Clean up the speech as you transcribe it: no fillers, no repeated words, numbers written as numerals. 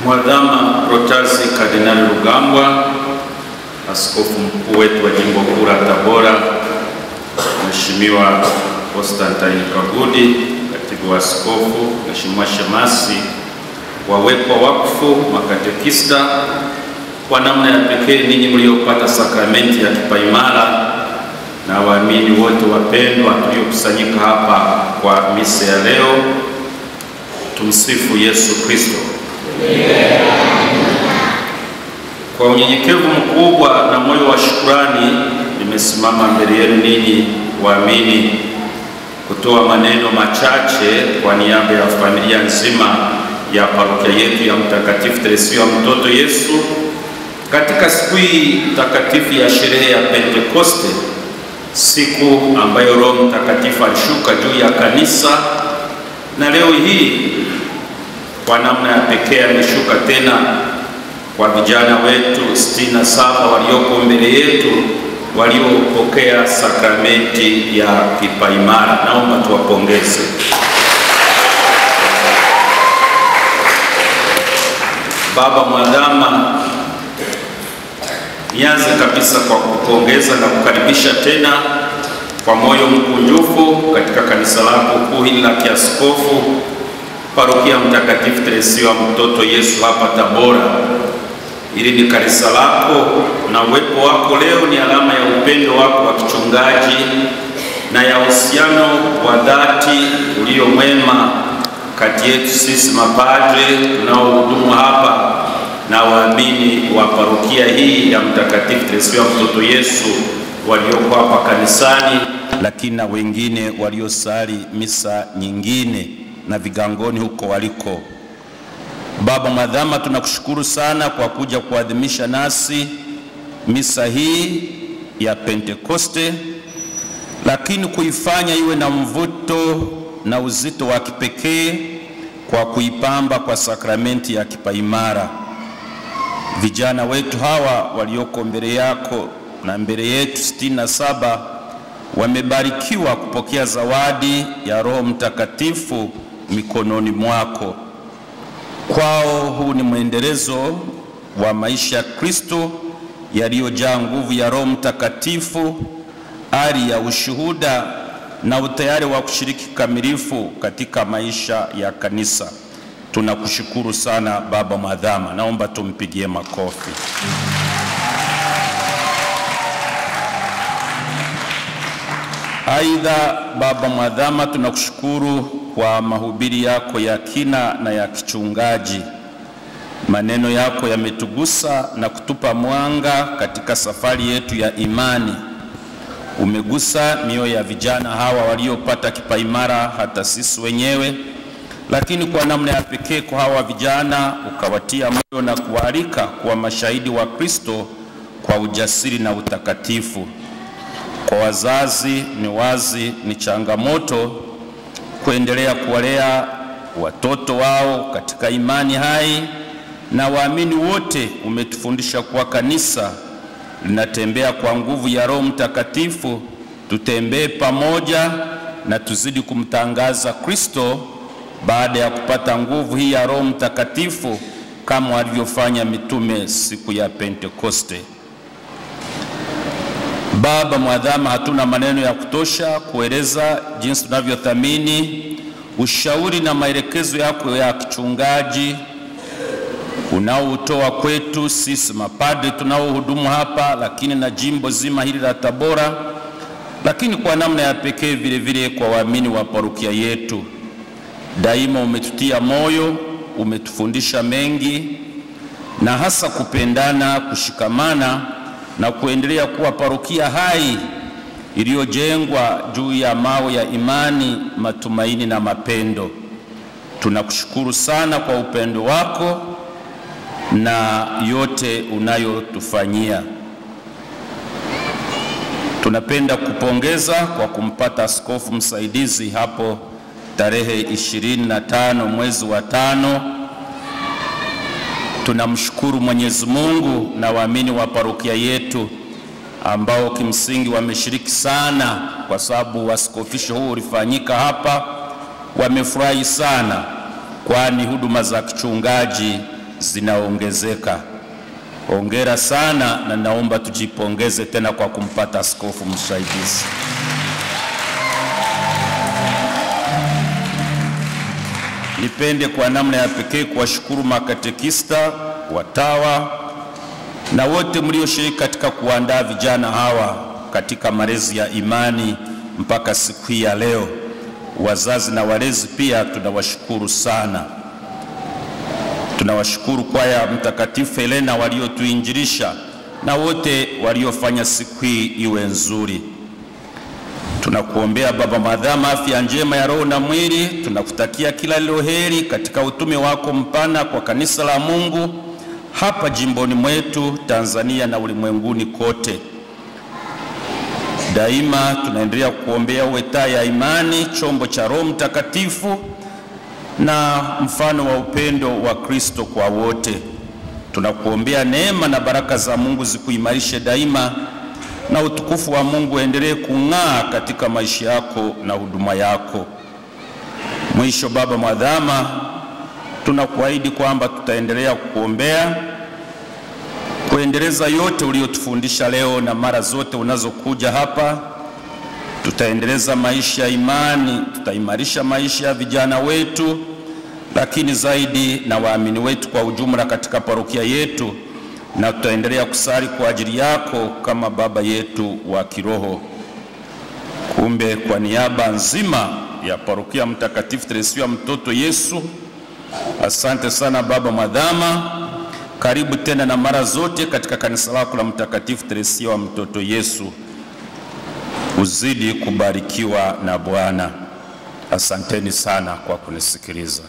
Mwadhama Protasi Kardinali Rugambwa, askofu mkuu wetu wa jimbo kuu la Tabora, Mheshimiwa Constantine Kagudi, katibu wa askofu, Mheshimiwa shemasi, wawekwa wakfu, makatekista, kwa namna ya pekee ninyi mliopata sakramenti ya kipaimara na waamini wote wapendwa tuliokusanyika hapa kwa misa ya leo. Tumsifu Yesu Kristo. Kwa unyenyekevu mkubwa na moyo wa shukrani nimesimama mbele yenu ninyi waamini kutoa maneno machache kwa niaba ya familia nzima ya parokia yetu ya Mtakatifu Teresia wa Mtoto Yesu katika siku hii takatifu ya sherehe ya Pentekoste, siku ambayo Roho Mtakatifu alishuka juu ya kanisa, na leo hii kwa namna ya pekee ameshuka tena kwa vijana wetu 67 walioko mbele yetu waliopokea sakramenti ya kipaimara. Naomba tuwapongeze. Baba Mwadhama, nianze kabisa kwa kupongeza na kukaribisha tena kwa moyo mkunjufu katika kanisa lako kuu hili la kiaskofu, parokia Mtakatifu Teresia wa Mtoto Yesu hapa Tabora. Ili ni kanisa lako na uwepo wako leo ni alama ya upendo wako wa kichungaji na ya uhusiano wa dhati ulio mwema kati yetu sisi mapadre tunaohudumu hapa na waamini wa parokia hii ya Mtakatifu Teresia wa Mtoto Yesu walioko hapa kanisani, lakini na wengine waliosali misa nyingine na vigangoni huko waliko. Baba Mwadhama, tunakushukuru sana kwa kuja kuadhimisha nasi misa hii ya Pentekoste, lakini kuifanya iwe na mvuto na uzito wa kipekee kwa kuipamba kwa sakramenti ya kipaimara. Vijana wetu hawa walioko mbele yako na mbele yetu 67 wamebarikiwa kupokea zawadi ya Roho Mtakatifu mikononi mwako. Kwao huu ni mwendelezo wa maisha ya Kristo yaliyojaa nguvu ya Roho Mtakatifu, ari ya ushuhuda na utayari wa kushiriki kamilifu katika maisha ya kanisa. Tunakushukuru sana Baba Mwadhama. Naomba tumpigie makofi. Aidha, Baba Mwadhama, tunakushukuru kwa mahubiri yako ya kina na ya kichungaji. Maneno yako yametugusa na kutupa mwanga katika safari yetu ya imani. Umegusa mioyo ya vijana hawa waliopata kipaimara, hata sisi wenyewe, lakini kwa namna ya pekee kwa hawa vijana ukawatia moyo na kuwaalika kuwa mashahidi wa Kristo kwa ujasiri na utakatifu. Kwa wazazi ni wazi ni changamoto kuendelea kuwalea watoto wao katika imani hai, na waamini wote umetufundisha kuwa kanisa linatembea kwa nguvu ya Roho Mtakatifu. Tutembee pamoja na tuzidi kumtangaza Kristo baada ya kupata nguvu hii ya Roho Mtakatifu kama walivyofanya mitume siku ya Pentekoste. Baba Mwadhama, hatuna maneno ya kutosha kueleza jinsi tunavyothamini ushauri na maelekezo yako ya kichungaji unaoutoa kwetu sisi mapadre tunaohudumu hapa, lakini na jimbo zima hili la Tabora, lakini kwa namna ya pekee vile vile kwa waamini wa parokia yetu. Daima umetutia moyo, umetufundisha mengi, na hasa kupendana, kushikamana na kuendelea kuwa parokia hai iliyojengwa juu ya mawe ya imani, matumaini na mapendo. Tunakushukuru sana kwa upendo wako na yote unayotufanyia. Tunapenda kupongeza kwa kumpata askofu msaidizi hapo tarehe 25 mwezi wa 5. Tunamshukuru Mwenyezi Mungu na waamini wa parokia yetu ambao kimsingi wameshiriki sana, kwa sababu askofisho huu ulifanyika hapa. Wamefurahi sana kwani huduma za kichungaji zinaongezeka. Hongera sana, na naomba tujipongeze tena kwa kumpata askofu msaidizi. Nipende kwa namna ya pekee kuwashukuru makatekista, watawa na wote mlioshiriki katika kuandaa vijana hawa katika malezi ya imani mpaka siku hii ya leo. Wazazi na walezi pia tunawashukuru sana. Tunawashukuru kwaya Mtakatifu Helena waliotuinjilisha na wote waliofanya siku hii iwe nzuri. Tunakuombea Baba Mwadhama afya njema ya roho na mwili. Tunakutakia kila lilo heri katika utume wako mpana kwa kanisa la Mungu hapa jimboni mwetu Tanzania na ulimwenguni kote. Daima tunaendelea kuombea uwe taa ya imani, chombo cha Roho Mtakatifu na mfano wa upendo wa Kristo kwa wote. Tunakuombea neema na baraka za Mungu zikuimarishe daima, na utukufu wa Mungu endelee kung'aa katika maisha yako na huduma yako. Mwisho, Baba Mwadhama, tunakuahidi kwamba tutaendelea kukuombea kuendeleza yote uliyotufundisha leo na mara zote unazokuja hapa. Tutaendeleza maisha ya imani, tutaimarisha maisha ya vijana wetu, lakini zaidi na waamini wetu kwa ujumla katika parokia yetu, na tutaendelea kusali kwa ajili yako kama baba yetu wa kiroho. Kumbe kwa niaba nzima ya parokia Mtakatifu Teresia mtoto Yesu, asante sana Baba Mwadhama. Karibu tena na mara zote katika kanisa lako la Mtakatifu Teresia wa mtoto Yesu. Uzidi kubarikiwa na Bwana. Asanteni sana kwa kunisikiliza.